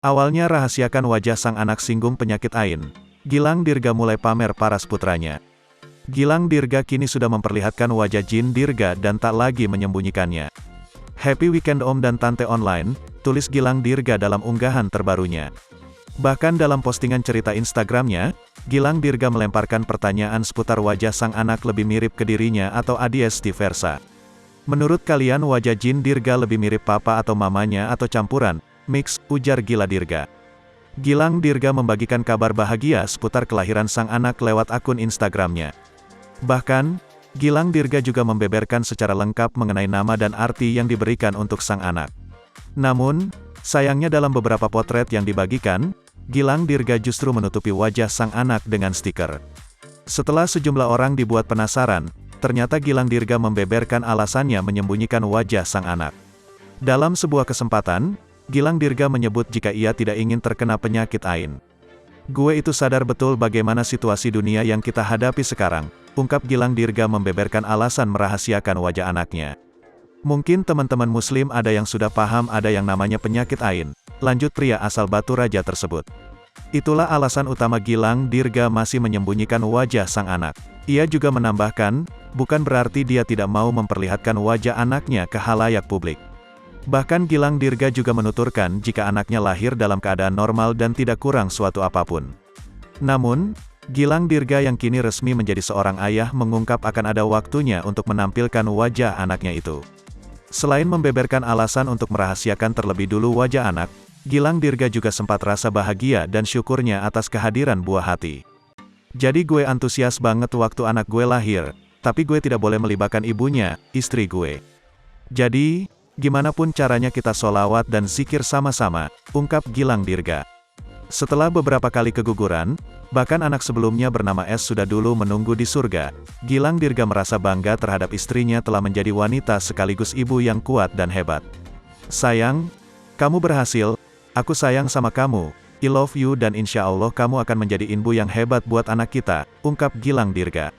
Awalnya rahasiakan wajah sang anak singgung penyakit AIN. Gilang Dirga mulai pamer paras putranya. Gilang Dirga kini sudah memperlihatkan wajah Jin Dirga dan tak lagi menyembunyikannya. Happy weekend Om dan Tante online, tulis Gilang Dirga dalam unggahan terbarunya. Bahkan dalam postingan cerita Instagramnya, Gilang Dirga melemparkan pertanyaan seputar wajah sang anak lebih mirip ke dirinya atau adiesti versa. Menurut kalian wajah Jin Dirga lebih mirip papa atau mamanya atau campuran? Mix, ujar Gila Dirga. Gilang Dirga membagikan kabar bahagia seputar kelahiran sang anak lewat akun Instagramnya. Bahkan, Gilang Dirga juga membeberkan secara lengkap mengenai nama dan arti yang diberikan untuk sang anak. Namun, sayangnya dalam beberapa potret yang dibagikan, Gilang Dirga justru menutupi wajah sang anak dengan stiker. Setelah sejumlah orang dibuat penasaran, ternyata Gilang Dirga membeberkan alasannya menyembunyikan wajah sang anak. Dalam sebuah kesempatan, Gilang Dirga menyebut jika ia tidak ingin terkena penyakit AIN. Gue itu sadar betul bagaimana situasi dunia yang kita hadapi sekarang, ungkap Gilang Dirga membeberkan alasan merahasiakan wajah anaknya. Mungkin teman-teman muslim ada yang sudah paham ada yang namanya penyakit AIN, lanjut pria asal Batu Raja tersebut. Itulah alasan utama Gilang Dirga masih menyembunyikan wajah sang anak. Ia juga menambahkan, bukan berarti dia tidak mau memperlihatkan wajah anaknya ke khalayak publik. Bahkan Gilang Dirga juga menuturkan jika anaknya lahir dalam keadaan normal dan tidak kurang suatu apapun. Namun, Gilang Dirga yang kini resmi menjadi seorang ayah mengungkap akan ada waktunya untuk menampilkan wajah anaknya itu. Selain membeberkan alasan untuk merahasiakan terlebih dulu wajah anak, Gilang Dirga juga sempat rasa bahagia dan syukurnya atas kehadiran buah hati. Jadi gue antusias banget waktu anak gue lahir, tapi gue tidak boleh melibatkan ibunya, istri gue. Jadi, gimana pun caranya kita sholawat dan zikir sama-sama, ungkap Gilang Dirga. Setelah beberapa kali keguguran, bahkan anak sebelumnya bernama S sudah dulu menunggu di surga, Gilang Dirga merasa bangga terhadap istrinya telah menjadi wanita sekaligus ibu yang kuat dan hebat. Sayang, kamu berhasil, aku sayang sama kamu, I love you dan insya Allah kamu akan menjadi ibu yang hebat buat anak kita, ungkap Gilang Dirga.